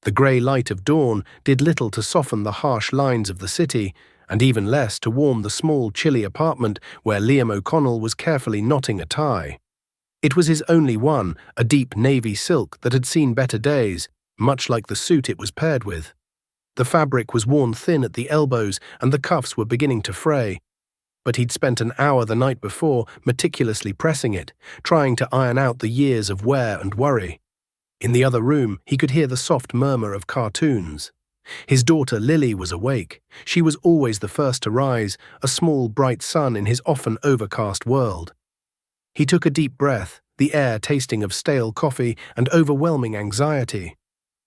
The grey light of dawn did little to soften the harsh lines of the city, and even less to warm the small, chilly apartment where Liam O'Connell was carefully knotting a tie. It was his only one, a deep navy silk that had seen better days, much like the suit it was paired with. The fabric was worn thin at the elbows and the cuffs were beginning to fray. But he'd spent an hour the night before meticulously pressing it, trying to iron out the years of wear and worry. In the other room, he could hear the soft murmur of cartoons. His daughter Lily was awake. She was always the first to rise, a small, bright sun in his often overcast world. He took a deep breath, the air tasting of stale coffee and overwhelming anxiety.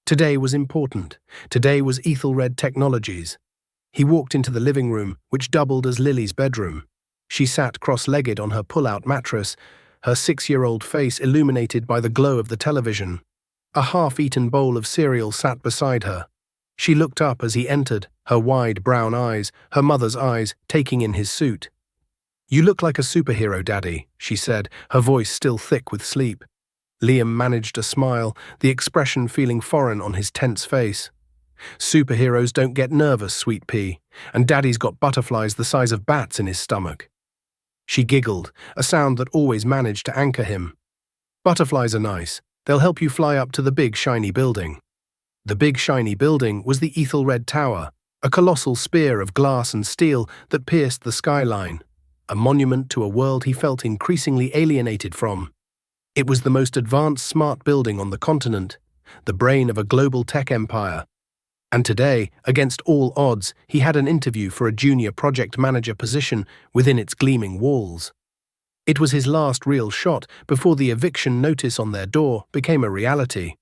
Today was important. Today was Ethelred Technologies. He walked into the living room, which doubled as Lily's bedroom. She sat cross-legged on her pull-out mattress, her 6-year-old face illuminated by the glow of the television. A half-eaten bowl of cereal sat beside her. She looked up as he entered, her wide brown eyes, her mother's eyes, taking in his suit. "You look like a superhero, Daddy," she said, her voice still thick with sleep. Liam managed a smile, the expression feeling foreign on his tense face. "Superheroes don't get nervous, sweet pea, and Daddy's got butterflies the size of bats in his stomach." She giggled, a sound that always managed to anchor him. "Butterflies are nice. They'll help you fly up to the big shiny building." The big shiny building was the Ethelred Tower, a colossal spear of glass and steel that pierced the skyline, a monument to a world he felt increasingly alienated from. It was the most advanced smart building on the continent, the brain of a global tech empire. And today, against all odds, he had an interview for a junior project manager position within its gleaming walls. It was his last real shot before the eviction notice on their door became a reality.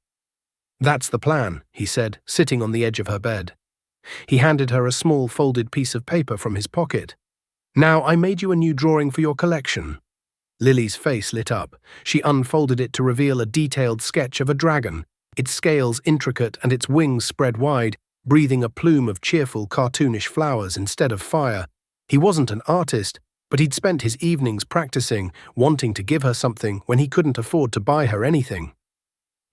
"That's the plan," he said, sitting on the edge of her bed. He handed her a small folded piece of paper from his pocket. "Now I made you a new drawing for your collection." Lily's face lit up. She unfolded it to reveal a detailed sketch of a dragon, its scales intricate and its wings spread wide, breathing a plume of cheerful, cartoonish flowers instead of fire. He wasn't an artist, but he'd spent his evenings practicing, wanting to give her something when he couldn't afford to buy her anything.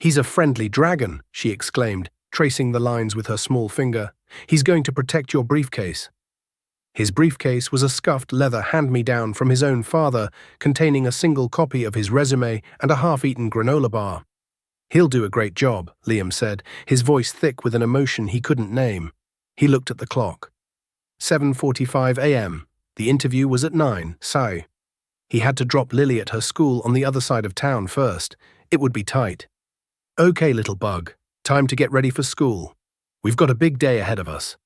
"He's a friendly dragon," she exclaimed, tracing the lines with her small finger. "He's going to protect your briefcase." His briefcase was a scuffed leather hand-me-down from his own father, containing a single copy of his resume and a half-eaten granola bar. "He'll do a great job," Liam said, his voice thick with an emotion he couldn't name. He looked at the clock. 7:45 a.m. The interview was at 9, Sai. He had to drop Lily at her school on the other side of town first. It would be tight. "Okay, little bug. Time to get ready for school. We've got a big day ahead of us."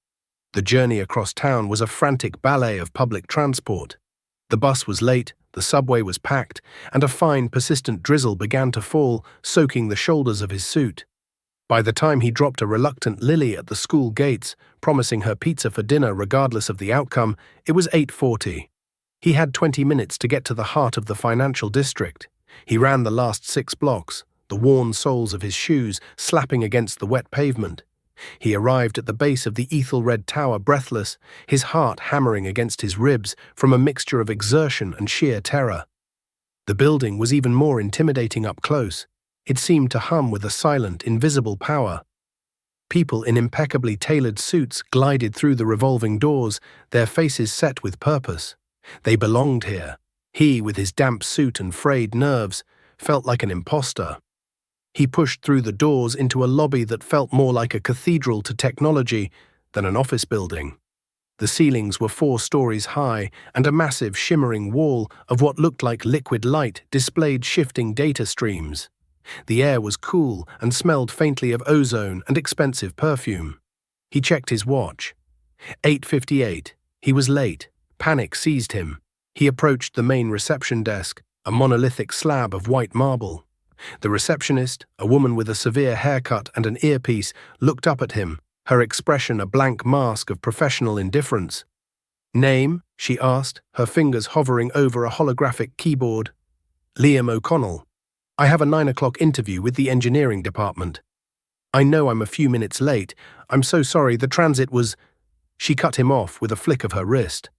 The journey across town was a frantic ballet of public transport. The bus was late, the subway was packed, and a fine, persistent drizzle began to fall, soaking the shoulders of his suit. By the time he dropped a reluctant Lily at the school gates, promising her pizza for dinner regardless of the outcome, it was 8:40. He had 20 minutes to get to the heart of the financial district. He ran the last 6 blocks, the worn soles of his shoes slapping against the wet pavement. He arrived at the base of the Ethelred Tower breathless, his heart hammering against his ribs from a mixture of exertion and sheer terror. The building was even more intimidating up close. It seemed to hum with a silent, invisible power. People in impeccably tailored suits glided through the revolving doors, their faces set with purpose. They belonged here. He, with his damp suit and frayed nerves, felt like an imposter. He pushed through the doors into a lobby that felt more like a cathedral to technology than an office building. The ceilings were 4 stories high, and a massive, shimmering wall of what looked like liquid light displayed shifting data streams. The air was cool and smelled faintly of ozone and expensive perfume. He checked his watch. 8:58. He was late. Panic seized him. He approached the main reception desk, a monolithic slab of white marble. The receptionist, a woman with a severe haircut and an earpiece, looked up at him, her expression a blank mask of professional indifference. "Name?" she asked, her fingers hovering over a holographic keyboard. "Liam O'Connell. I have a 9 o'clock interview with the engineering department. I know I'm a few minutes late. I'm so sorry, the transit was—" She cut him off with a flick of her wrist.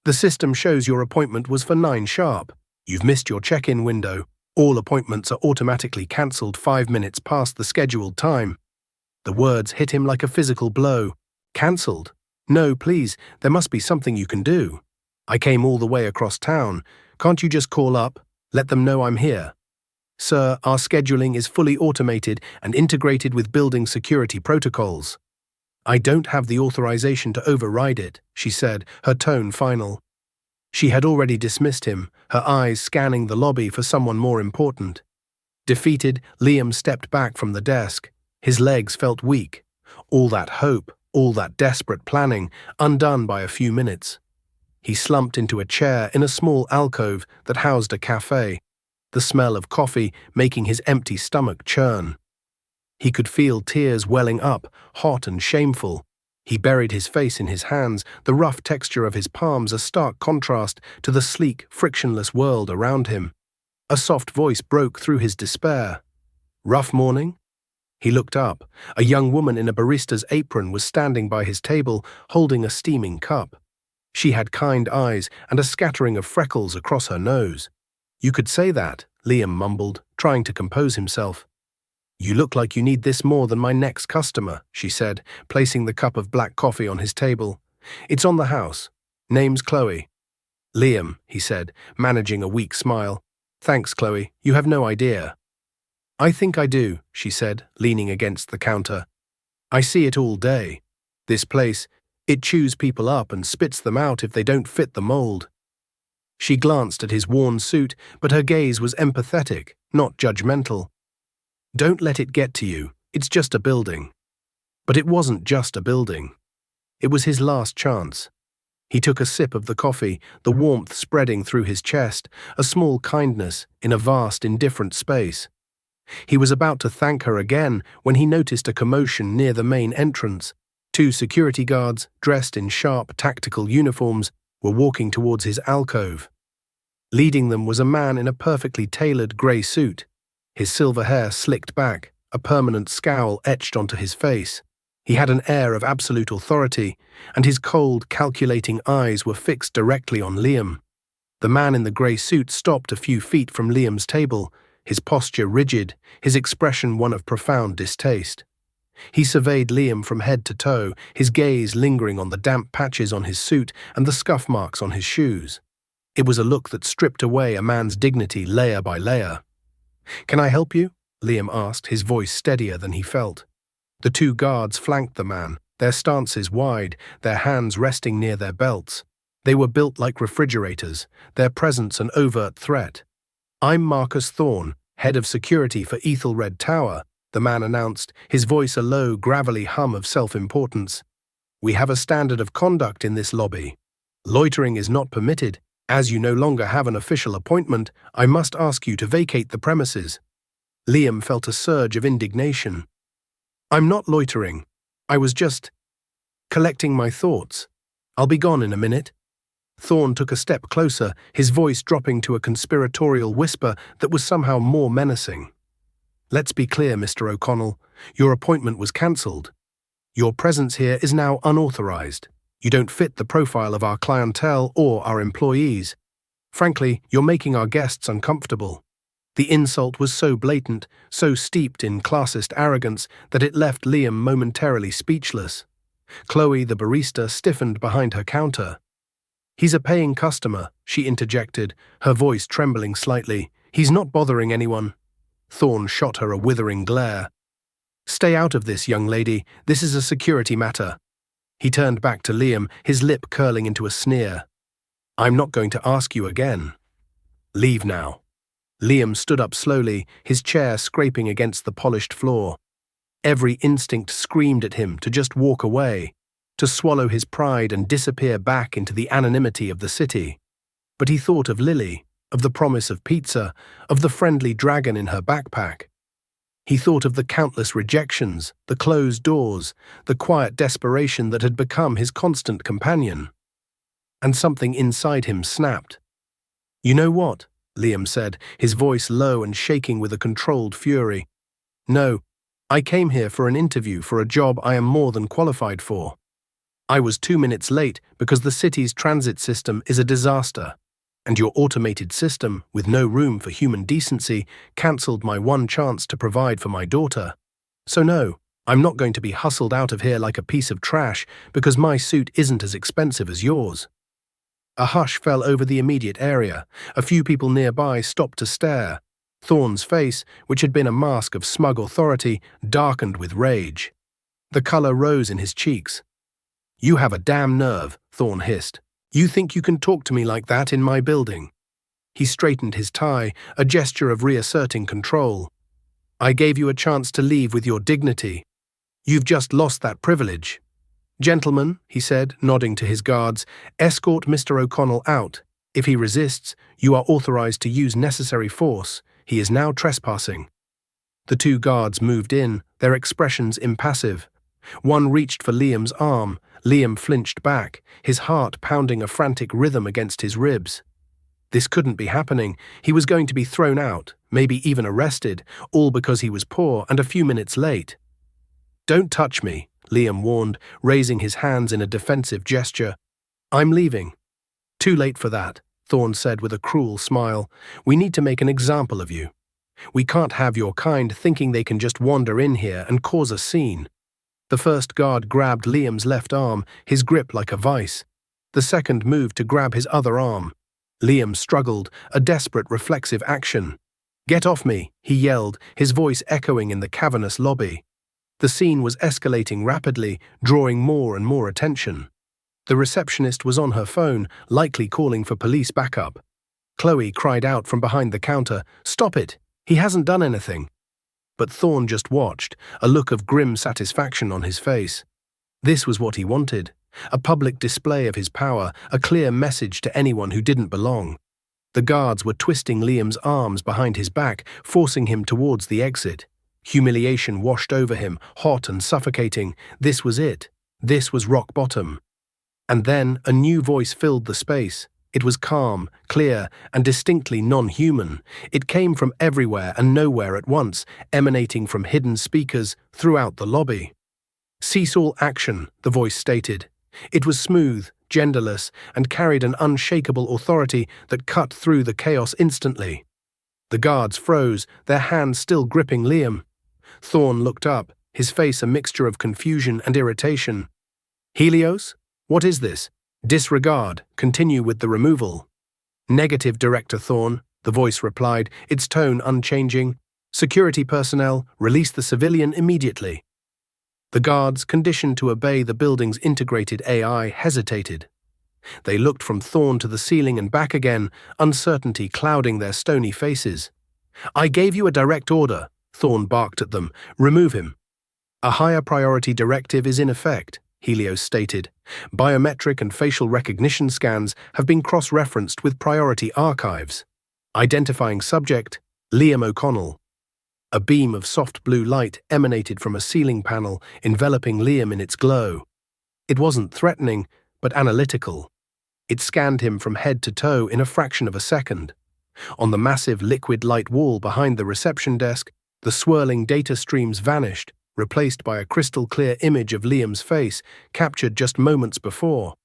"The system shows your appointment was for 9 sharp. You've missed your check-in window. All appointments are automatically cancelled 5 minutes past the scheduled time." The words hit him like a physical blow. Cancelled? No, please, there must be something you can do. I came all the way across town. Can't you just call up? Let them know I'm here. Sir, our scheduling is fully automated and integrated with building security protocols. I don't have the authorization to override it, she said, her tone final. She had already dismissed him, her eyes scanning the lobby for someone more important. Defeated, Liam stepped back from the desk. His legs felt weak. All that hope, all that desperate planning, undone by a few minutes. He slumped into a chair in a small alcove that housed a cafe, the smell of coffee making his empty stomach churn. He could feel tears welling up, hot and shameful. He buried his face in his hands, the rough texture of his palms a stark contrast to the sleek, frictionless world around him. A soft voice broke through his despair. Rough morning? He looked up. A young woman in a barista's apron was standing by his table, holding a steaming cup. She had kind eyes and a scattering of freckles across her nose. You could say that, Liam mumbled, trying to compose himself. You look like you need this more than my next customer, she said, placing the cup of black coffee on his table. It's on the house. Name's Chloe. Liam, he said, managing a weak smile. Thanks, Chloe. You have no idea. I think I do, she said, leaning against the counter. I see it all day. This place, it chews people up and spits them out if they don't fit the mold. She glanced at his worn suit, but her gaze was empathetic, not judgmental. Don't let it get to you. It's just a building. But it wasn't just a building. It was his last chance. He took a sip of the coffee, the warmth spreading through his chest, a small kindness in a vast, indifferent space. He was about to thank her again when he noticed a commotion near the main entrance. 2 security guards, dressed in sharp, tactical uniforms, were walking towards his alcove. Leading them was a man in a perfectly tailored grey suit, his silver hair slicked back, a permanent scowl etched onto his face. He had an air of absolute authority, and his cold, calculating eyes were fixed directly on Liam. The man in the grey suit stopped a few feet from Liam's table, his posture rigid, his expression one of profound distaste. He surveyed Liam from head to toe, his gaze lingering on the damp patches on his suit and the scuff marks on his shoes. It was a look that stripped away a man's dignity layer by layer. Can I help you? Liam asked, his voice steadier than he felt. The 2 guards flanked the man, their stances wide, their hands resting near their belts. They were built like refrigerators, their presence an overt threat. I'm Marcus Thorne, head of security for Ethelred Tower, the man announced, his voice a low, gravelly hum of self-importance. We have a standard of conduct in this lobby. Loitering is not permitted. As you no longer have an official appointment, I must ask you to vacate the premises. Liam felt a surge of indignation. I'm not loitering. I was just collecting my thoughts. I'll be gone in a minute. Thorne took a step closer, his voice dropping to a conspiratorial whisper that was somehow more menacing. Let's be clear, Mr. O'Connell. Your appointment was cancelled. Your presence here is now unauthorized. You don't fit the profile of our clientele or our employees. Frankly, you're making our guests uncomfortable. The insult was so blatant, so steeped in classist arrogance, that it left Liam momentarily speechless. Chloe, the barista, stiffened behind her counter. He's a paying customer, she interjected, her voice trembling slightly. He's not bothering anyone. Thorne shot her a withering glare. Stay out of this, young lady. This is a security matter. He turned back to Liam, his lip curling into a sneer. I'm not going to ask you again. Leave now. Liam stood up slowly, his chair scraping against the polished floor. Every instinct screamed at him to just walk away, to swallow his pride and disappear back into the anonymity of the city. But he thought of Lily, of the promise of pizza, of the friendly dragon in her backpack. He thought of the countless rejections, the closed doors, the quiet desperation that had become his constant companion. And something inside him snapped. You know what? Liam said, his voice low and shaking with a controlled fury. No, I came here for an interview for a job I am more than qualified for. I was 2 minutes late because the city's transit system is a disaster, and your automated system, with no room for human decency, cancelled my one chance to provide for my daughter. So no, I'm not going to be hustled out of here like a piece of trash because my suit isn't as expensive as yours." A hush fell over the immediate area. A few people nearby stopped to stare. Thorne's face, which had been a mask of smug authority, darkened with rage. The color rose in his cheeks. "You have a damn nerve," Thorne hissed. "You think you can talk to me like that in my building?" He straightened his tie, a gesture of reasserting control. "I gave you a chance to leave with your dignity. You've just lost that privilege. Gentlemen," he said, nodding to his guards, "escort Mr. O'Connell out. If he resists, you are authorized to use necessary force. He is now trespassing." The two guards moved in, their expressions impassive. One reached for Liam's arm. Liam flinched back, his heart pounding a frantic rhythm against his ribs. This couldn't be happening. He was going to be thrown out, maybe even arrested, all because he was poor and a few minutes late. "Don't touch me," Liam warned, raising his hands in a defensive gesture. "I'm leaving." "Too late for that," Thorne said with a cruel smile. "We need to make an example of you. We can't have your kind thinking they can just wander in here and cause a scene." The first guard grabbed Liam's left arm, his grip like a vice. The second moved to grab his other arm. Liam struggled, a desperate reflexive action. "Get off me," he yelled, his voice echoing in the cavernous lobby. The scene was escalating rapidly, drawing more and more attention. The receptionist was on her phone, likely calling for police backup. Chloe cried out from behind the counter, "Stop it! He hasn't done anything." But Thorne just watched, a look of grim satisfaction on his face. This was what he wanted, a public display of his power, a clear message to anyone who didn't belong. The guards were twisting Liam's arms behind his back, forcing him towards the exit. Humiliation washed over him, hot and suffocating. This was it. This was rock bottom. And then a new voice filled the space. It was calm, clear, and distinctly non-human. It came from everywhere and nowhere at once, emanating from hidden speakers throughout the lobby. "Cease all action," the voice stated. It was smooth, genderless, and carried an unshakable authority that cut through the chaos instantly. The guards froze, their hands still gripping Liam. Thorne looked up, his face a mixture of confusion and irritation. "Helios? What is this?" "Disregard. Continue with the removal." "Negative, Director Thorne," the voice replied, its tone unchanging. "Security personnel, release the civilian immediately." The guards, conditioned to obey the building's integrated AI, hesitated. They looked from Thorne to the ceiling and back again, uncertainty clouding their stony faces. "I gave you a direct order," Thorne barked at them. "Remove him." "A higher priority directive is in effect," Helios stated. "Biometric and facial recognition scans have been cross-referenced with priority archives. Identifying subject, Liam O'Connell." A beam of soft blue light emanated from a ceiling panel, enveloping Liam in its glow. It wasn't threatening, but analytical. It scanned him from head to toe in a fraction of a second. On the massive liquid light wall behind the reception desk, the swirling data streams vanished, replaced by a crystal-clear image of Liam's face, captured just moments before.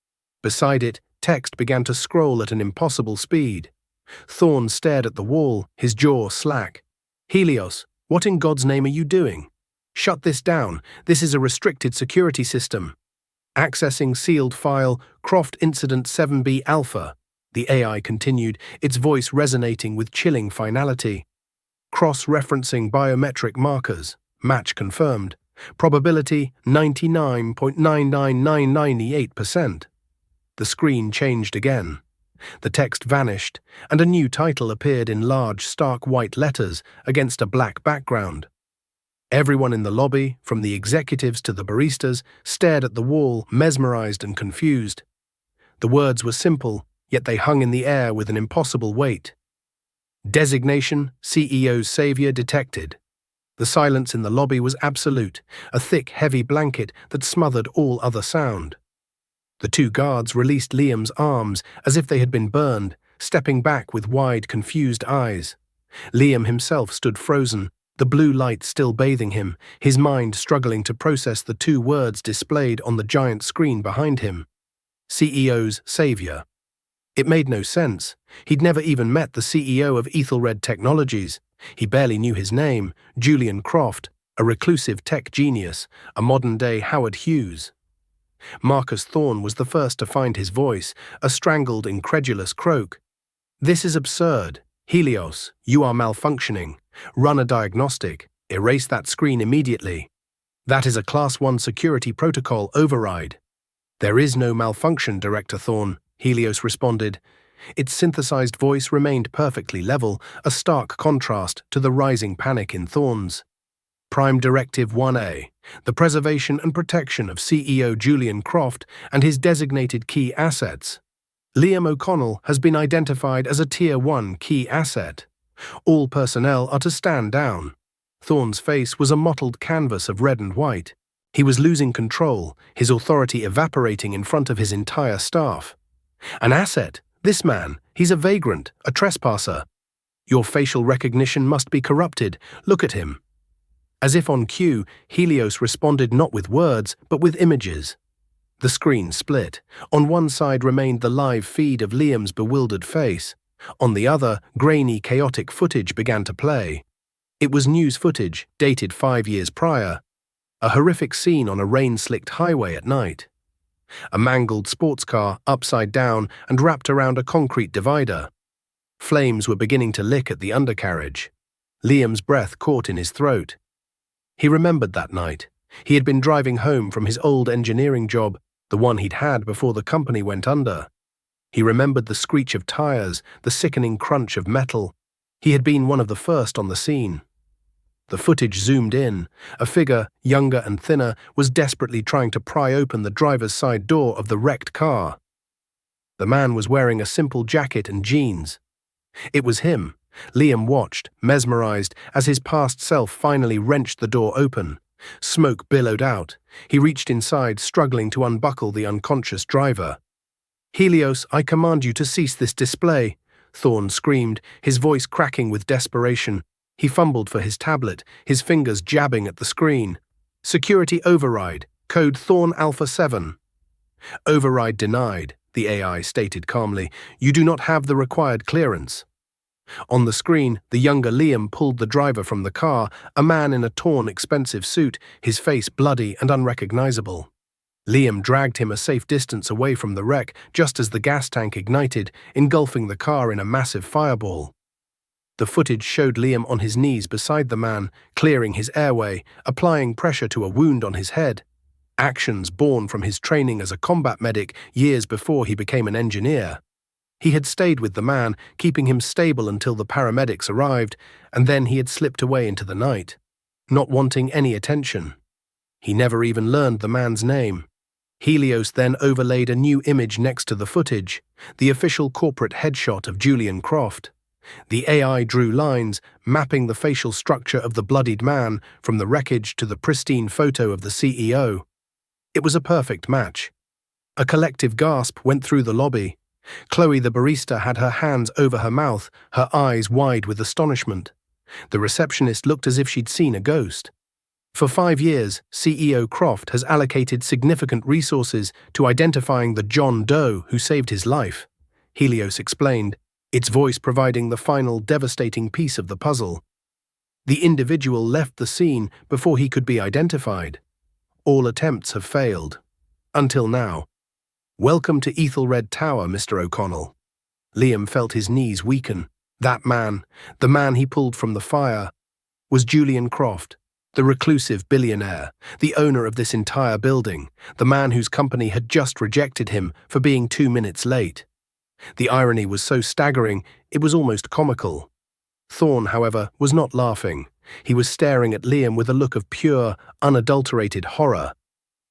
Beside it, text began to scroll at an impossible speed. Thorne stared at the wall, his jaw slack. "Helios, what in God's name are you doing? Shut this down. This is a restricted security system." "Accessing sealed file, Croft Incident 7B Alpha," the AI continued, its voice resonating with chilling finality. "Cross-referencing biometric markers. Match confirmed. Probability 99.99998%. The screen changed again. The text vanished, and a new title appeared in large, stark white letters against a black background. Everyone in the lobby, from the executives to the baristas, stared at the wall, mesmerized and confused. The words were simple, yet they hung in the air with an impossible weight. "Designation, CEO's savior detected." The silence in the lobby was absolute, a thick, heavy blanket that smothered all other sound. The two guards released Liam's arms as if they had been burned, stepping back with wide, confused eyes. Liam himself stood frozen, the blue light still bathing him, his mind struggling to process the two words displayed on the giant screen behind him. CEO's savior. It made no sense. He'd never even met the CEO of Ethelred Technologies. He barely knew his name, Julian Croft, a reclusive tech genius, a modern-day Howard Hughes. Marcus Thorne was the first to find his voice, a strangled, incredulous croak. "This is absurd. Helios, you are malfunctioning. Run a diagnostic. Erase that screen immediately. That is a Class 1 security protocol override." "There is no malfunction, Director Thorne," Helios responded. Its synthesized voice remained perfectly level, a stark contrast to the rising panic in Thorne's. "Prime Directive 1A, the preservation and protection of CEO Julian Croft and his designated key assets. Liam O'Connell has been identified as a Tier 1 key asset. All personnel are to stand down." Thorne's face was a mottled canvas of red and white. He was losing control, his authority evaporating in front of his entire staff. "An asset? This man, he's a vagrant, a trespasser. Your facial recognition must be corrupted. Look at him." As if on cue, Helios responded not with words, but with images. The screen split. On one side remained the live feed of Liam's bewildered face. On the other, grainy, chaotic footage began to play. It was news footage, dated 5 years prior. A horrific scene on a rain-slicked highway at night. A mangled sports car, upside down and wrapped around a concrete divider. Flames were beginning to lick at the undercarriage. Liam's breath caught in his throat. He remembered that night. He had been driving home from his old engineering job, the one he'd had before the company went under. He remembered the screech of tires, the sickening crunch of metal. He had been one of the first on the scene. The footage zoomed in. A figure, younger and thinner, was desperately trying to pry open the driver's side door of the wrecked car. The man was wearing a simple jacket and jeans. It was him. Liam watched, mesmerized, as his past self finally wrenched the door open. Smoke billowed out. He reached inside, struggling to unbuckle the unconscious driver. "Helios, I command you to cease this display," Thorne screamed, his voice cracking with desperation. He fumbled for his tablet, his fingers jabbing at the screen. "Security override, code Thorne Alpha 7. "Override denied," the AI stated calmly. "You do not have the required clearance." On the screen, the younger Liam pulled the driver from the car, a man in a torn, expensive suit, his face bloody and unrecognizable. Liam dragged him a safe distance away from the wreck just as the gas tank ignited, engulfing the car in a massive fireball. The footage showed Liam on his knees beside the man, clearing his airway, applying pressure to a wound on his head. Actions born from his training as a combat medic years before he became an engineer. He had stayed with the man, keeping him stable until the paramedics arrived, and then he had slipped away into the night, not wanting any attention. He never even learned the man's name. Helios then overlaid a new image next to the footage, the official corporate headshot of Julian Croft. The AI drew lines, mapping the facial structure of the bloodied man from the wreckage to the pristine photo of the CEO. It was a perfect match. A collective gasp went through the lobby. Chloe the barista had her hands over her mouth, her eyes wide with astonishment. The receptionist looked as if she'd seen a ghost. For 5 years, CEO Croft has allocated significant resources to identifying the John Doe who saved his life, Helios explained, its voice providing the final devastating piece of the puzzle. The individual left the scene before he could be identified. All attempts have failed. Until now. "Welcome to Ethelred Tower, Mr. O'Connell." Liam felt his knees weaken. That man, the man he pulled from the fire, was Julian Croft, the reclusive billionaire, the owner of this entire building, the man whose company had just rejected him for being 2 minutes late. The irony was so staggering, it was almost comical. Thorne, however, was not laughing. He was staring at Liam with a look of pure, unadulterated horror.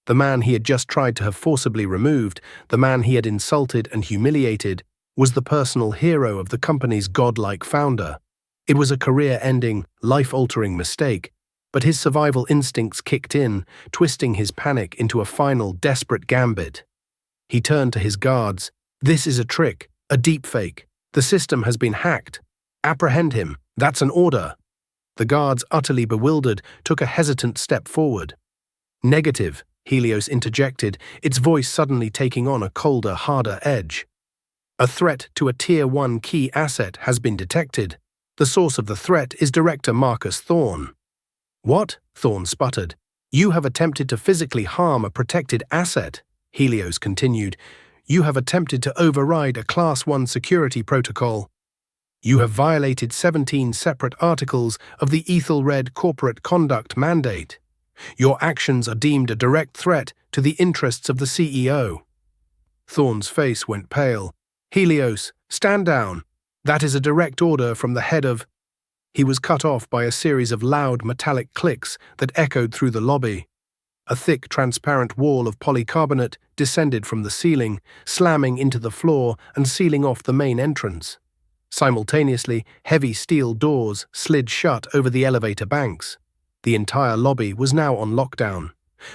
The man he had just tried to have forcibly removed, the man he had insulted and humiliated, was the personal hero of the company's godlike founder. It was a career-ending, life-altering mistake, but his survival instincts kicked in, twisting his panic into a final, desperate gambit. He turned to his guards. "This is a trick, a deepfake. The system has been hacked. Apprehend him. That's an order." The guards, utterly bewildered, took a hesitant step forward. "Negative," Helios interjected, its voice suddenly taking on a colder, harder edge. "A threat to a Tier 1 key asset has been detected. The source of the threat is Director Marcus Thorne." "What? Thorne sputtered. You have attempted to physically harm a protected asset, Helios continued. You have attempted to override a Class 1 security protocol. You have violated 17 separate articles of the Ethelred Corporate Conduct Mandate. Your actions are deemed a direct threat to the interests of the CEO. Thorne's face went pale. Helios, stand down. That is a direct order from the head of... He was cut off by a series of loud metallic clicks that echoed through the lobby. A thick, transparent wall of polycarbonate descended from the ceiling, slamming into the floor and sealing off the main entrance. Simultaneously, heavy steel doors slid shut over the elevator banks. The entire lobby was now on lockdown.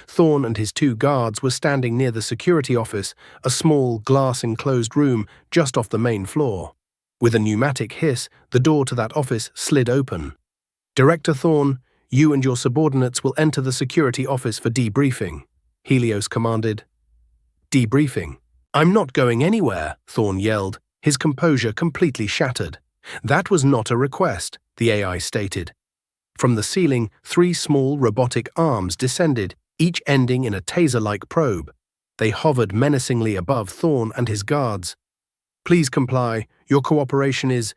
Thorne and his 2 guards were standing near the security office, a small, glass-enclosed room just off the main floor. With a pneumatic hiss, the door to that office slid open. Director Thorne, you and your subordinates will enter the security office for debriefing, Helios commanded. Debriefing? I'm not going anywhere, Thorne yelled, his composure completely shattered. That was not a request, the AI stated. From the ceiling, 3 small robotic arms descended, each ending in a taser-like probe. They hovered menacingly above Thorne and his guards. Please comply. Your cooperation is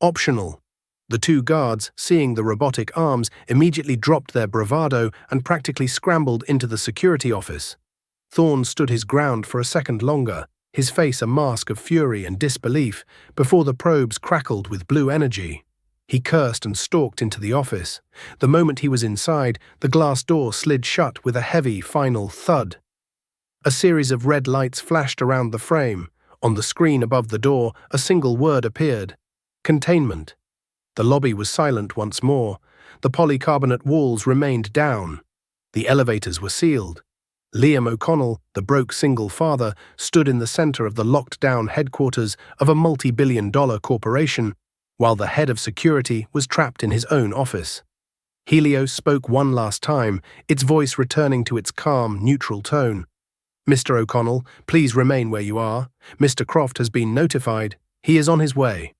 optional. The 2 guards, seeing the robotic arms, immediately dropped their bravado and practically scrambled into the security office. Thorne stood his ground for a second longer, his face a mask of fury and disbelief, before the probes crackled with blue energy. He cursed and stalked into the office. The moment he was inside, the glass door slid shut with a heavy, final thud. A series of red lights flashed around the frame. On the screen above the door, a single word appeared. Containment. The lobby was silent once more. The polycarbonate walls remained down. The elevators were sealed. Liam O'Connell, the broke single father, stood in the center of the locked-down headquarters of a multi-billion-dollar corporation, while the head of security was trapped in his own office. Helios spoke one last time, its voice returning to its calm, neutral tone. Mr. O'Connell, please remain where you are. Mr. Croft has been notified. He is on his way.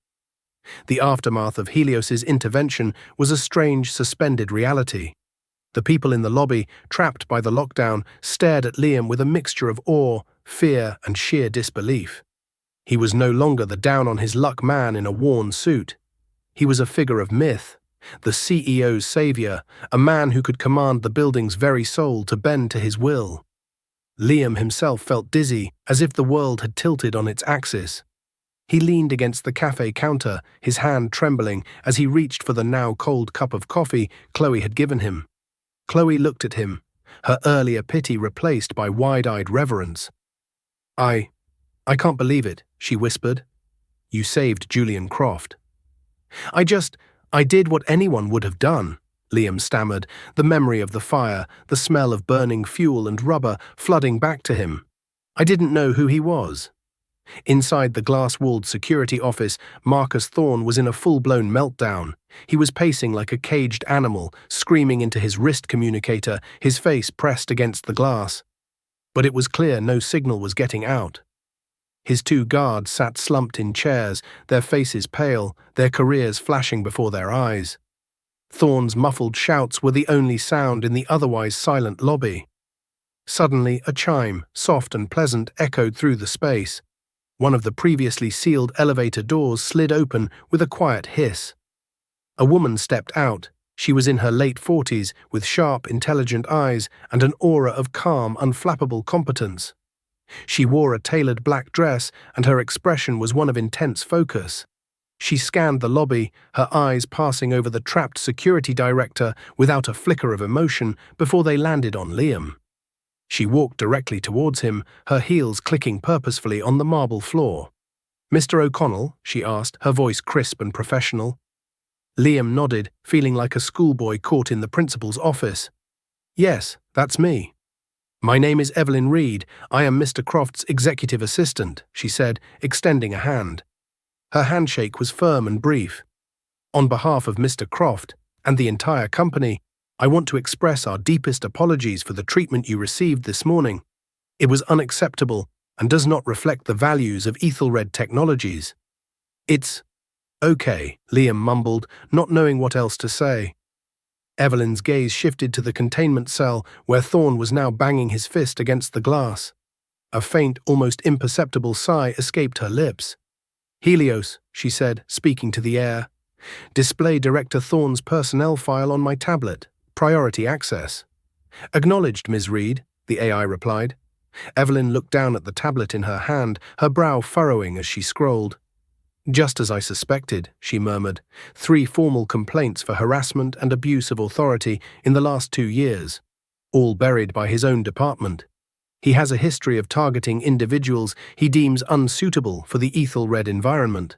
The aftermath of Helios's intervention was a strange, suspended reality. The people in the lobby, trapped by the lockdown, stared at Liam with a mixture of awe, fear, and sheer disbelief. He was no longer the down-on-his-luck man in a worn suit. He was a figure of myth, the CEO's savior, a man who could command the building's very soul to bend to his will. Liam himself felt dizzy, as if the world had tilted on its axis. He leaned against the cafe counter, his hand trembling as he reached for the now cold cup of coffee Chloe had given him. Chloe looked at him, her earlier pity replaced by wide-eyed reverence. I can't believe it, she whispered. You saved Julian Croft. I did what anyone would have done, Liam stammered, the memory of the fire, the smell of burning fuel and rubber flooding back to him. I didn't know who he was. Inside the glass-walled security office, Marcus Thorne was in a full-blown meltdown. He was pacing like a caged animal, screaming into his wrist communicator, his face pressed against the glass. But it was clear no signal was getting out. His 2 guards sat slumped in chairs, their faces pale, their careers flashing before their eyes. Thorne's muffled shouts were the only sound in the otherwise silent lobby. Suddenly, a chime, soft and pleasant, echoed through the space. One of the previously sealed elevator doors slid open with a quiet hiss. A woman stepped out. She was in her late 40s, with sharp, intelligent eyes and an aura of calm, unflappable competence. She wore a tailored black dress, and her expression was one of intense focus. She scanned the lobby, her eyes passing over the trapped security director without a flicker of emotion before they landed on Liam. She walked directly towards him, her heels clicking purposefully on the marble floor. Mr. O'Connell, she asked, her voice crisp and professional. Liam nodded, feeling like a schoolboy caught in the principal's office. Yes, that's me. My name is Evelyn Reed. I am Mr. Croft's executive assistant, she said, extending a hand. Her handshake was firm and brief. On behalf of Mr. Croft and the entire company, I want to express our deepest apologies for the treatment you received this morning. It was unacceptable and does not reflect the values of Ethelred Technologies. It's okay, Liam mumbled, not knowing what else to say. Evelyn's gaze shifted to the containment cell where Thorne was now banging his fist against the glass. A faint, almost imperceptible sigh escaped her lips. "Helios," she said, speaking to the air. "Display Director Thorne's personnel file on my tablet. Priority access." "Acknowledged, Ms. Reed," the AI replied. Evelyn looked down at the tablet in her hand, her brow furrowing as she scrolled. "Just as I suspected," she murmured. 3 formal complaints for harassment and abuse of authority in the last 2 years, all buried by his own department. He has a history of targeting individuals he deems unsuitable for the Ethelred environment.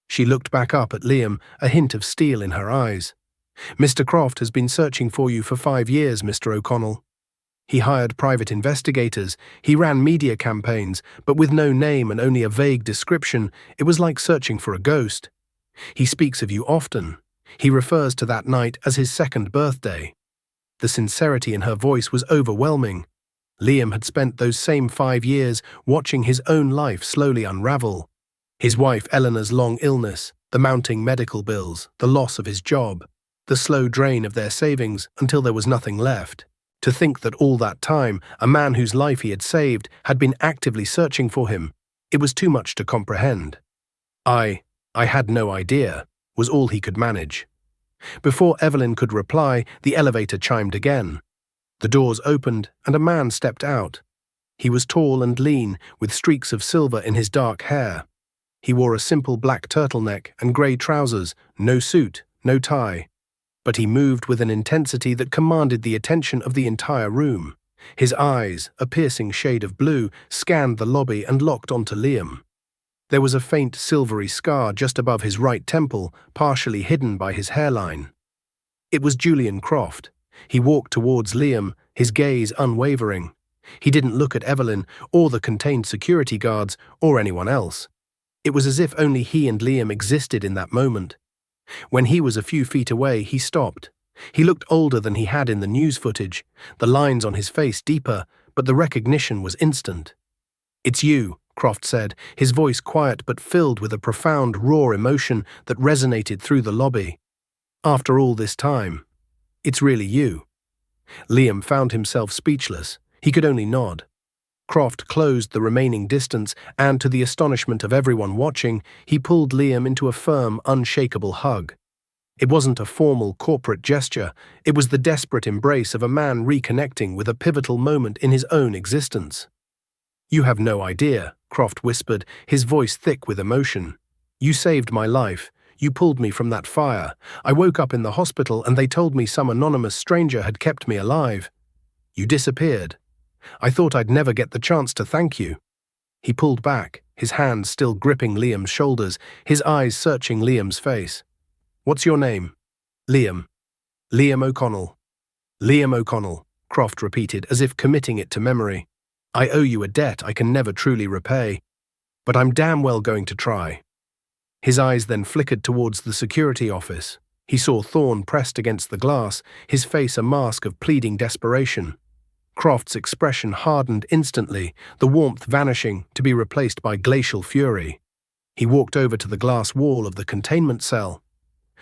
She looked back up at Liam, a hint of steel in her eyes. "Mr. Croft has been searching for you for 5 years, Mr. O'Connell. He hired private investigators, he ran media campaigns, but with no name and only a vague description, it was like searching for a ghost. He speaks of you often. He refers to that night as his 2nd birthday. The sincerity in her voice was overwhelming. Liam had spent those same 5 years watching his own life slowly unravel. His wife Eleanor's long illness, the mounting medical bills, the loss of his job, the slow drain of their savings until there was nothing left. To think that all that time, a man whose life he had saved had been actively searching for him, it was too much to comprehend. I had no idea," was all he could manage. Before Evelyn could reply, the elevator chimed again. The doors opened, and a man stepped out. He was tall and lean, with streaks of silver in his dark hair. He wore a simple black turtleneck and grey trousers, no suit, no tie. But he moved with an intensity that commanded the attention of the entire room. His eyes, a piercing shade of blue, scanned the lobby and locked onto Liam. There was a faint silvery scar just above his right temple, partially hidden by his hairline. It was Julian Croft. He walked towards Liam, his gaze unwavering. He didn't look at Evelyn, or the contained security guards, or anyone else. It was as if only he and Liam existed in that moment. When he was a few feet away, he stopped. He looked older than he had in the news footage, the lines on his face deeper, but the recognition was instant. "It's you," Croft said, his voice quiet but filled with a profound, raw emotion that resonated through the lobby. "After all this time, it's really you." Liam found himself speechless. He could only nod. Croft closed the remaining distance, and to the astonishment of everyone watching, he pulled Liam into a firm, unshakable hug. It wasn't a formal corporate gesture, it was the desperate embrace of a man reconnecting with a pivotal moment in his own existence. "You have no idea," Croft whispered, his voice thick with emotion. "You saved my life. You pulled me from that fire. I woke up in the hospital and they told me some anonymous stranger had kept me alive. You disappeared. I thought I'd never get the chance to thank you." He pulled back, his hand still gripping Liam's shoulders, his eyes searching Liam's face. "What's your name?" "Liam. Liam O'Connell." "Liam O'Connell," Croft repeated, as if committing it to memory. "I owe you a debt I can never truly repay, but I'm damn well going to try." His eyes then flickered towards the security office. He saw Thorne pressed against the glass, his face a mask of pleading desperation. Croft's expression hardened instantly, the warmth vanishing to be replaced by glacial fury. He walked over to the glass wall of the containment cell.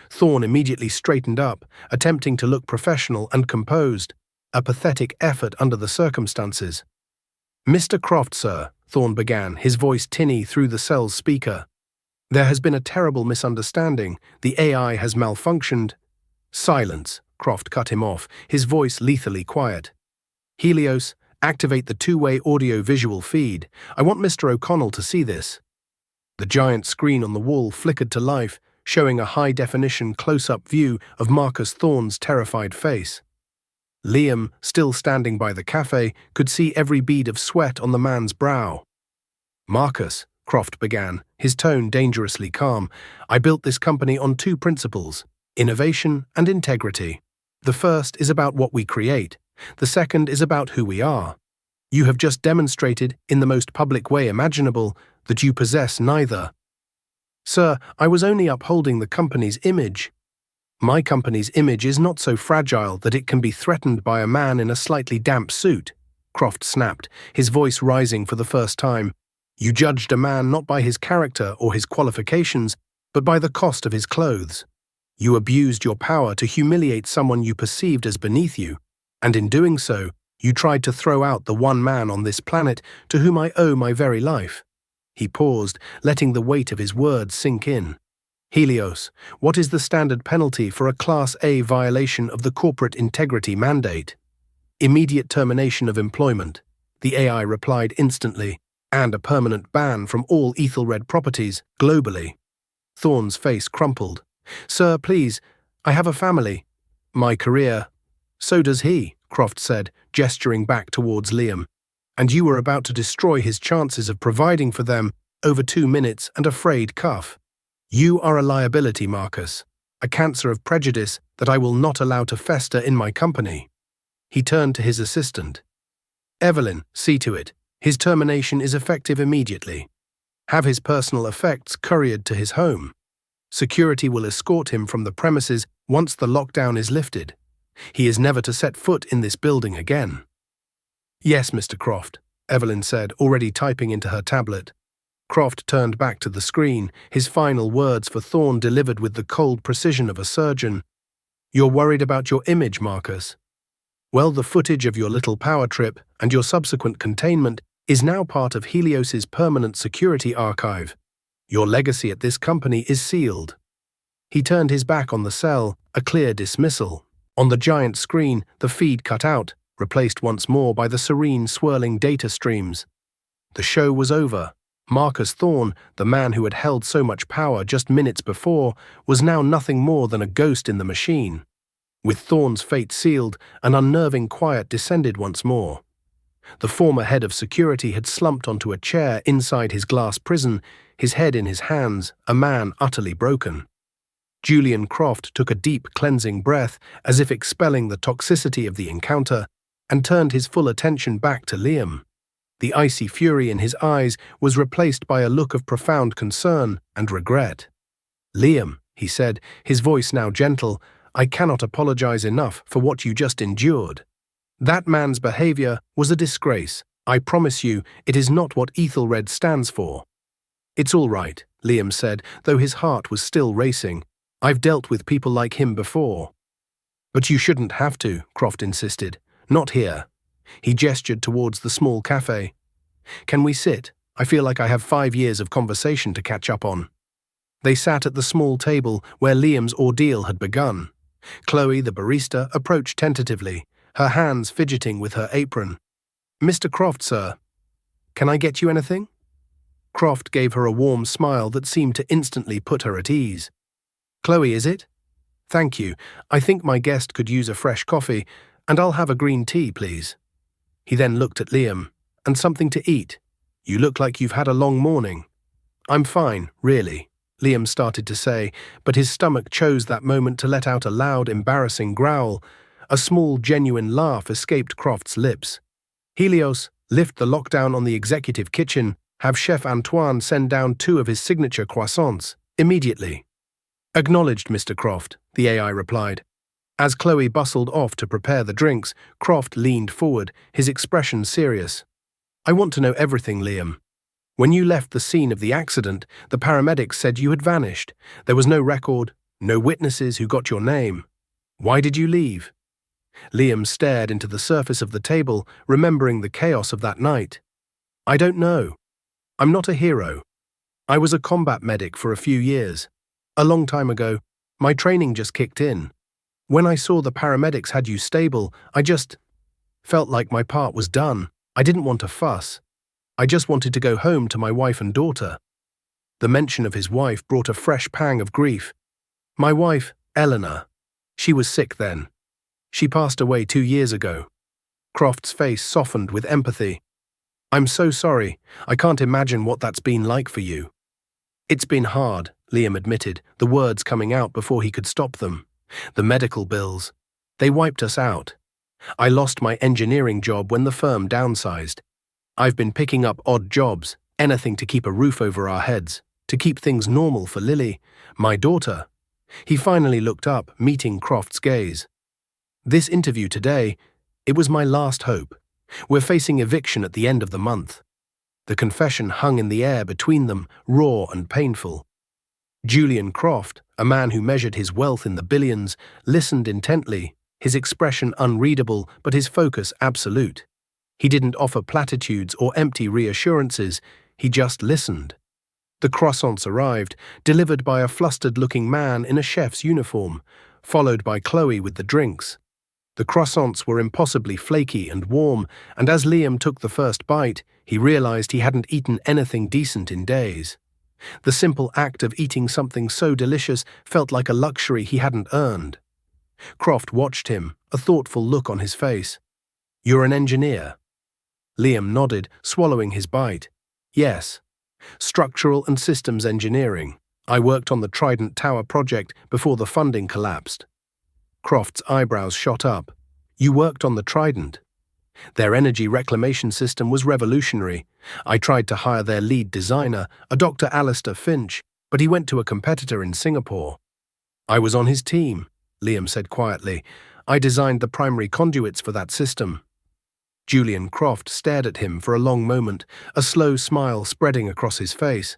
Thorne immediately straightened up, attempting to look professional and composed, a pathetic effort under the circumstances. "Mr. Croft, sir," Thorne began, his voice tinny through the cell's speaker. "There has been a terrible misunderstanding. The AI has malfunctioned." "Silence," Croft cut him off, his voice lethally quiet. "Helios, activate the two-way audio-visual feed. I want Mr. O'Connell to see this." The giant screen on the wall flickered to life, showing a high-definition close-up view of Marcus Thorne's terrified face. Liam, still standing by the cafe, could see every bead of sweat on the man's brow. "Marcus," Croft began, his tone dangerously calm, "I built this company on 2 principles, innovation and integrity. The first is about what we create. The second is about who we are. You have just demonstrated, in the most public way imaginable, that you possess neither." "Sir, I was only upholding the company's image." "My company's image is not so fragile that it can be threatened by a man in a slightly damp suit," Croft snapped, his voice rising for the first time. "You judged a man not by his character or his qualifications, but by the cost of his clothes. You abused your power to humiliate someone you perceived as beneath you, and in doing so, you tried to throw out the one man on this planet to whom I owe my very life." He paused, letting the weight of his words sink in. "Helios, what is the standard penalty for a Class A violation of the corporate integrity mandate?" "Immediate termination of employment," the AI replied instantly, "and a permanent ban from all Ethelred properties globally." Thorn's face crumpled. "Sir, please, I have a family. My career." "So does he," Croft said, gesturing back towards Liam. "And you were about to destroy his chances of providing for them over 2 minutes and a frayed cuff. You are a liability, Marcus, a cancer of prejudice that I will not allow to fester in my company." He turned to his assistant. "Evelyn, see to it. His termination is effective immediately. Have his personal effects couriered to his home. Security will escort him from the premises once the lockdown is lifted. He is never to set foot in this building again." "Yes, Mr. Croft," Evelyn said, already typing into her tablet. Croft turned back to the screen, his final words for Thorn delivered with the cold precision of a surgeon. "You're worried about your image, Marcus. Well, the footage of your little power trip and your subsequent containment is now part of Helios's permanent security archive. Your legacy at this company is sealed." He turned his back on the cell, a clear dismissal. On the giant screen, the feed cut out, replaced once more by the serene, swirling data streams. The show was over. Marcus Thorn, the man who had held so much power just minutes before, was now nothing more than a ghost in the machine. With Thorn's fate sealed, an unnerving quiet descended once more. The former head of security had slumped onto a chair inside his glass prison, his head in his hands, a man utterly broken. Julian Croft took a deep, cleansing breath, as if expelling the toxicity of the encounter, and turned his full attention back to Liam. The icy fury in his eyes was replaced by a look of profound concern and regret. "Liam," he said, his voice now gentle, "I cannot apologize enough for what you just endured. That man's behavior was a disgrace. I promise you, it is not what Ethelred stands for." "It's all right," Liam said, though his heart was still racing. "I've dealt with people like him before." "But you shouldn't have to," Croft insisted. "Not here." He gestured towards the small cafe. "Can we sit? I feel like I have 5 years of conversation to catch up on." They sat at the small table where Liam's ordeal had begun. Chloe, the barista, approached tentatively, her hands fidgeting with her apron. "Mr. Croft, sir. Can I get you anything?" Croft gave her a warm smile that seemed to instantly put her at ease. "Chloe, is it? Thank you. I think my guest could use a fresh coffee, and I'll have a green tea, please." He then looked at Liam. "And something to eat. You look like you've had a long morning." "I'm fine, really," Liam started to say, but his stomach chose that moment to let out a loud, embarrassing growl. A small, genuine laugh escaped Croft's lips. "Helios, lift the lockdown on the executive kitchen. Have Chef Antoine send down 2 of his signature croissants, immediately." "Acknowledged, Mr. Croft," the AI replied. As Chloe bustled off to prepare the drinks, Croft leaned forward, his expression serious. "I want to know everything, Liam. When you left the scene of the accident, the paramedics said you had vanished. There was no record, no witnesses who got your name. Why did you leave?" Liam stared into the surface of the table, remembering the chaos of that night. "I don't know. I'm not a hero. I was a combat medic for a few years. A long time ago, my training just kicked in. When I saw the paramedics had you stable, I just felt like my part was done. I didn't want to fuss. I just wanted to go home to my wife and daughter." The mention of his wife brought a fresh pang of grief. "My wife, Eleanor. She was sick then. She passed away 2 years ago." Croft's face softened with empathy. "I'm so sorry. I can't imagine what that's been like for you." "It's been hard," Liam admitted, the words coming out before he could stop them. "The medical bills. They wiped us out. I lost my engineering job when the firm downsized. I've been picking up odd jobs, anything to keep a roof over our heads, to keep things normal for Lily, my daughter." He finally looked up, meeting Croft's gaze. "This interview today, it was my last hope. We're facing eviction at the end of the month." The confession hung in the air between them, raw and painful. Julian Croft, a man who measured his wealth in the billions, listened intently, his expression unreadable but his focus absolute. He didn't offer platitudes or empty reassurances, he just listened. The croissants arrived, delivered by a flustered-looking man in a chef's uniform, followed by Chloe with the drinks. The croissants were impossibly flaky and warm, and as Liam took the first bite, he realized he hadn't eaten anything decent in days. The simple act of eating something so delicious felt like a luxury he hadn't earned. Croft watched him, a thoughtful look on his face. "You're an engineer?" Liam nodded, swallowing his bite. "Yes. Structural and systems engineering. I worked on the Trident Tower project before the funding collapsed." Croft's eyebrows shot up. "You worked on the Trident?" "Their energy reclamation system was revolutionary. I tried to hire their lead designer, a Dr. Alistair Finch, but he went to a competitor in Singapore." "I was on his team," Liam said quietly. "I designed the primary conduits for that system." Julian Croft stared at him for a long moment, a slow smile spreading across his face.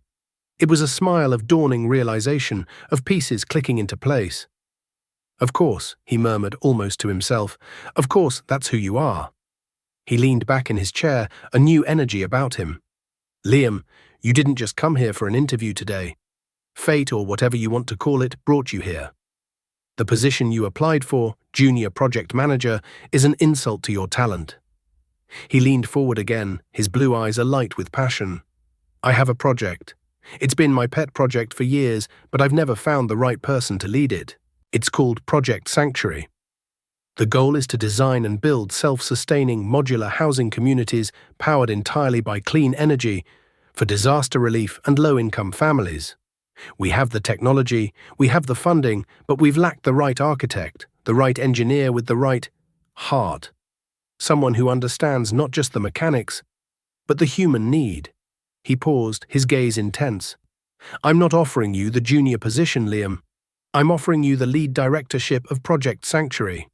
It was a smile of dawning realization, of pieces clicking into place. "Of course," he murmured almost to himself. "Of course, that's who you are." He leaned back in his chair, a new energy about him. "Liam, you didn't just come here for an interview today. Fate, or whatever you want to call it, brought you here. The position you applied for, junior project manager, is an insult to your talent." He leaned forward again, his blue eyes alight with passion. "I have a project. It's been my pet project for years, but I've never found the right person to lead it. It's called Project Sanctuary. The goal is to design and build self-sustaining modular housing communities powered entirely by clean energy for disaster relief and low-income families. We have the technology, we have the funding, but we've lacked the right architect, the right engineer with the right heart. Someone who understands not just the mechanics, but the human need." He paused, his gaze intense. "I'm not offering you the junior position, Liam. I'm offering you the lead directorship of Project Sanctuary.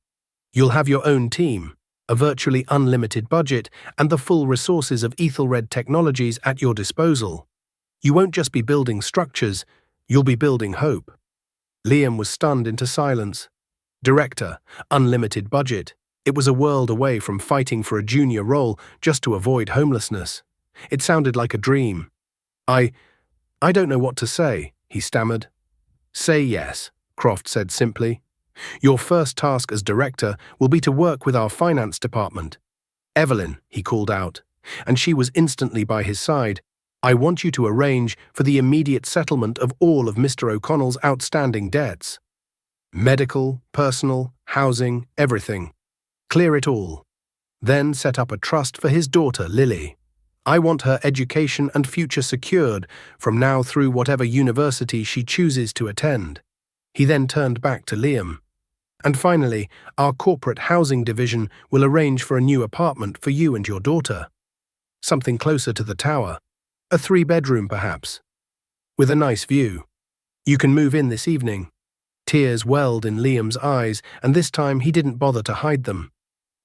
You'll have your own team, a virtually unlimited budget, and the full resources of Ethelred Technologies at your disposal. You won't just be building structures, you'll be building hope." Liam was stunned into silence. Director, unlimited budget. It was a world away from fighting for a junior role just to avoid homelessness. It sounded like a dream. I don't know what to say," he stammered. "Say yes," Croft said simply. "Your first task as director will be to work with our finance department. Evelyn," he called out, and she was instantly by his side. "I want you to arrange for the immediate settlement of all of Mr. O'Connell's outstanding debts. Medical, personal, housing, everything. Clear it all. Then set up a trust for his daughter, Lily. I want her education and future secured from now through whatever university she chooses to attend." He then turned back to Liam. "And finally, our corporate housing division will arrange for a new apartment for you and your daughter. Something closer to the tower. A 3-bedroom, perhaps. With a nice view. You can move in this evening." Tears welled in Liam's eyes, and this time he didn't bother to hide them.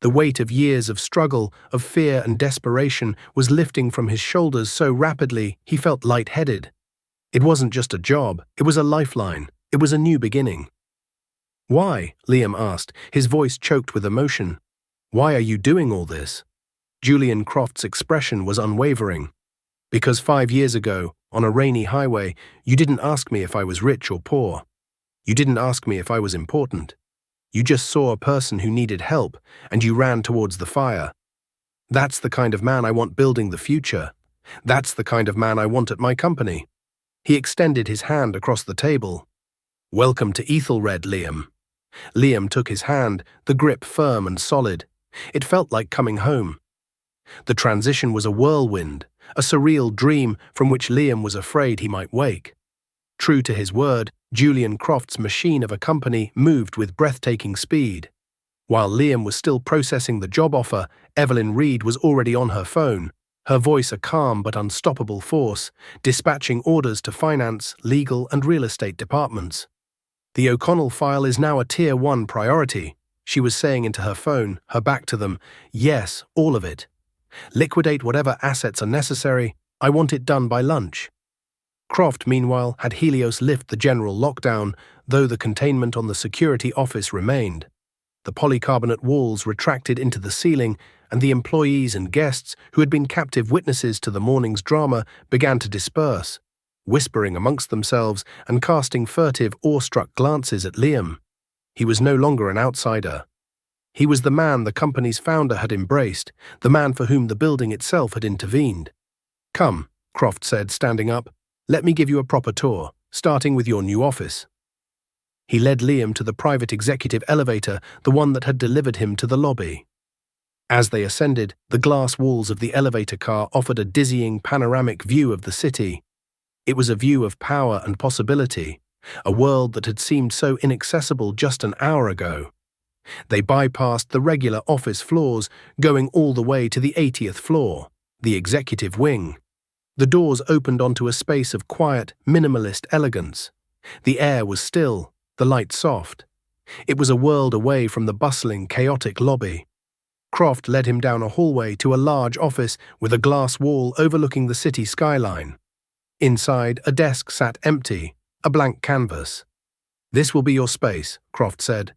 The weight of years of struggle, of fear and desperation was lifting from his shoulders so rapidly he felt lightheaded. It wasn't just a job, it was a lifeline, it was a new beginning. "Why?" Liam asked, his voice choked with emotion. "Why are you doing all this?" Julian Croft's expression was unwavering. "Because 5 years ago, on a rainy highway, you didn't ask me if I was rich or poor. You didn't ask me if I was important. You just saw a person who needed help, and you ran towards the fire. That's the kind of man I want building the future. That's the kind of man I want at my company." He extended his hand across the table. "Welcome to Ethelred, Liam." Liam took his hand, the grip firm and solid. It felt like coming home. The transition was a whirlwind, a surreal dream from which Liam was afraid he might wake. True to his word, Julian Croft's machine of a company moved with breathtaking speed. While Liam was still processing the job offer, Evelyn Reed was already on her phone, her voice a calm but unstoppable force, dispatching orders to finance, legal, and real estate departments. "The O'Connell file is now a Tier 1 priority," she was saying into her phone, her back to them. "Yes, all of it. Liquidate whatever assets are necessary. I want it done by lunch." Croft, meanwhile, had Helios lift the general lockdown, though the containment on the security office remained. The polycarbonate walls retracted into the ceiling, and the employees and guests who had been captive witnesses to the morning's drama began to disperse, whispering amongst themselves and casting furtive, awestruck glances at Liam. He was no longer an outsider. He was the man the company's founder had embraced, the man for whom the building itself had intervened. "Come," Croft said, standing up. "Let me give you a proper tour, starting with your new office." He led Liam to the private executive elevator, the one that had delivered him to the lobby. As they ascended, the glass walls of the elevator car offered a dizzying panoramic view of the city. It was a view of power and possibility, a world that had seemed so inaccessible just an hour ago. They bypassed the regular office floors, going all the way to the 80th floor, the executive wing. The doors opened onto a space of quiet, minimalist elegance. The air was still, the light soft. It was a world away from the bustling, chaotic lobby. Croft led him down a hallway to a large office with a glass wall overlooking the city skyline. Inside, a desk sat empty, a blank canvas. "This will be your space," Croft said.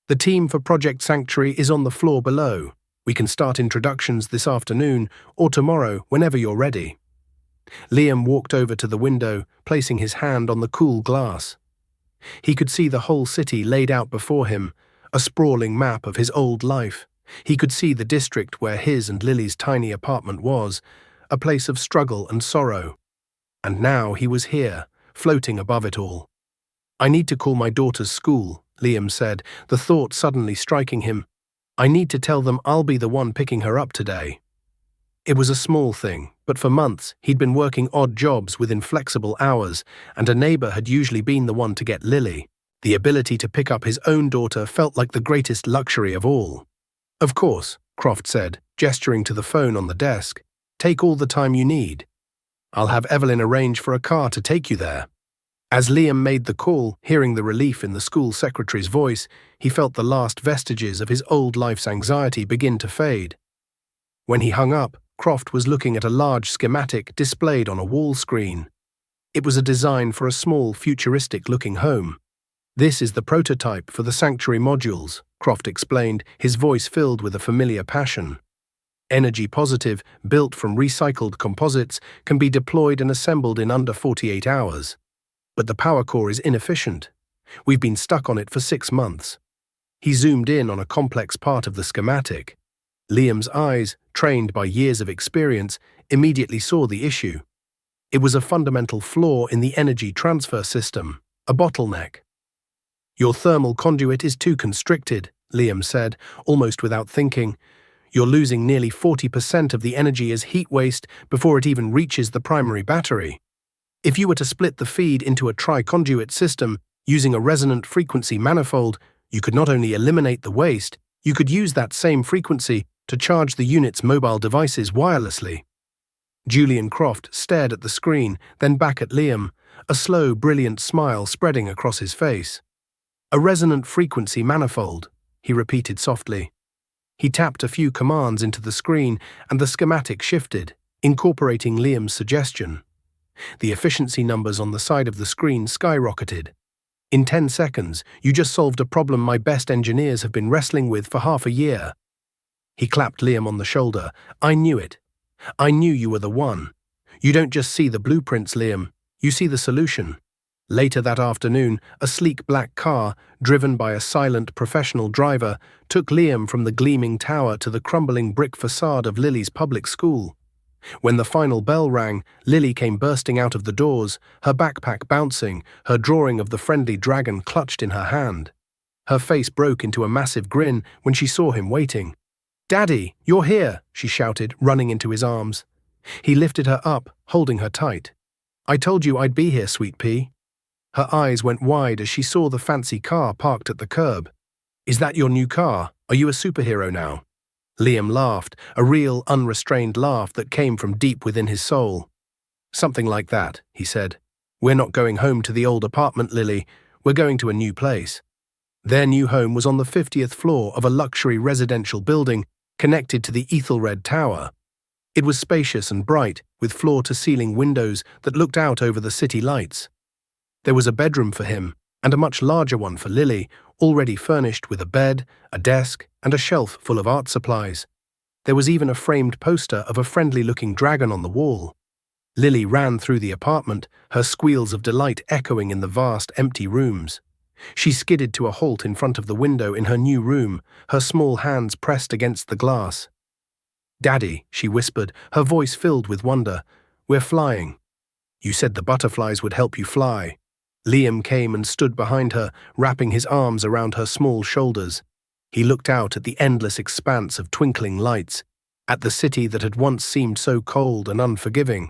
"The team for Project Sanctuary is on the floor below. We can start introductions this afternoon or tomorrow, whenever you're ready." Liam walked over to the window, placing his hand on the cool glass. He could see the whole city laid out before him, a sprawling map of his old life. He could see the district where his and Lily's tiny apartment was, a place of struggle and sorrow. And now he was here, floating above it all. "I need to call my daughter's school," Liam said, the thought suddenly striking him. "I need to tell them I'll be the one picking her up today." It was a small thing, but for months he'd been working odd jobs with inflexible hours, and a neighbor had usually been the one to get Lily. The ability to pick up his own daughter felt like the greatest luxury of all. "Of course," Croft said, gesturing to the phone on the desk. "Take all the time you need. I'll have Evelyn arrange for a car to take you there." As Liam made the call, hearing the relief in the school secretary's voice, he felt the last vestiges of his old life's anxiety begin to fade. When he hung up, Croft was looking at a large schematic displayed on a wall screen. It was a design for a small, futuristic-looking home. "This is the prototype for the Sanctuary modules," Croft explained, his voice filled with a familiar passion. "Energy positive, built from recycled composites, can be deployed and assembled in under 48 hours. But the power core is inefficient. We've been stuck on it for 6 months." He zoomed in on a complex part of the schematic. Liam's eyes, trained by years of experience, immediately saw the issue. It was a fundamental flaw in the energy transfer system, a bottleneck. "Your thermal conduit is too constricted," Liam said, almost without thinking. "You're losing nearly 40% of the energy as heat waste before it even reaches the primary battery. If you were to split the feed into a tri-conduit system using a resonant frequency manifold, you could not only eliminate the waste, you could use that same frequency to charge the unit's mobile devices wirelessly." Julian Croft stared at the screen, then back at Liam, a slow, brilliant smile spreading across his face. "A resonant frequency manifold," he repeated softly. He tapped a few commands into the screen, and the schematic shifted, incorporating Liam's suggestion. The efficiency numbers on the side of the screen skyrocketed. "In 10 seconds, you just solved a problem my best engineers have been wrestling with for half a year." He clapped Liam on the shoulder. "I knew it. I knew you were the one. You don't just see the blueprints, Liam. You see the solution." Later that afternoon, a sleek black car, driven by a silent professional driver, took Liam from the gleaming tower to the crumbling brick facade of Lily's public school. When the final bell rang, Lily came bursting out of the doors, her backpack bouncing, her drawing of the friendly dragon clutched in her hand. Her face broke into a massive grin when she saw him waiting. "Daddy, you're here!" she shouted, running into his arms. He lifted her up, holding her tight. "I told you I'd be here, sweet pea." Her eyes went wide as she saw the fancy car parked at the curb. "Is that your new car? Are you a superhero now?" Liam laughed, a real, unrestrained laugh that came from deep within his soul. "Something like that," he said. "We're not going home to the old apartment, Lily. We're going to a new place." Their new home was on the 50th floor of a luxury residential building connected to the Ethelred Tower. It was spacious and bright, with floor-to-ceiling windows that looked out over the city lights. There was a bedroom for him, and a much larger one for Lily, already furnished with a bed, a desk, and a shelf full of art supplies. There was even a framed poster of a friendly-looking dragon on the wall. Lily ran through the apartment, her squeals of delight echoing in the vast, empty rooms. She skidded to a halt in front of the window in her new room, her small hands pressed against the glass. "Daddy," she whispered, her voice filled with wonder, "we're flying. You said the butterflies would help you fly." Liam came and stood behind her, wrapping his arms around her small shoulders. He looked out at the endless expanse of twinkling lights, at the city that had once seemed so cold and unforgiving.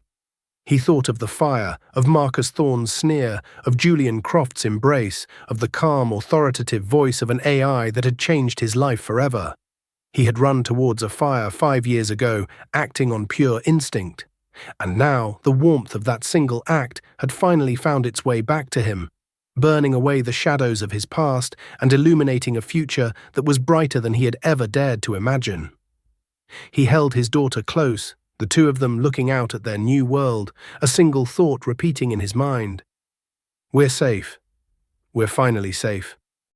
He thought of the fire, of Marcus Thorne's sneer, of Julian Croft's embrace, of the calm, authoritative voice of an AI that had changed his life forever. He had run towards a fire 5 years ago, acting on pure instinct. And now the warmth of that single act had finally found its way back to him, burning away the shadows of his past and illuminating a future that was brighter than he had ever dared to imagine. He held his daughter close, the two of them looking out at their new world, a single thought repeating in his mind. "We're safe. We're finally safe."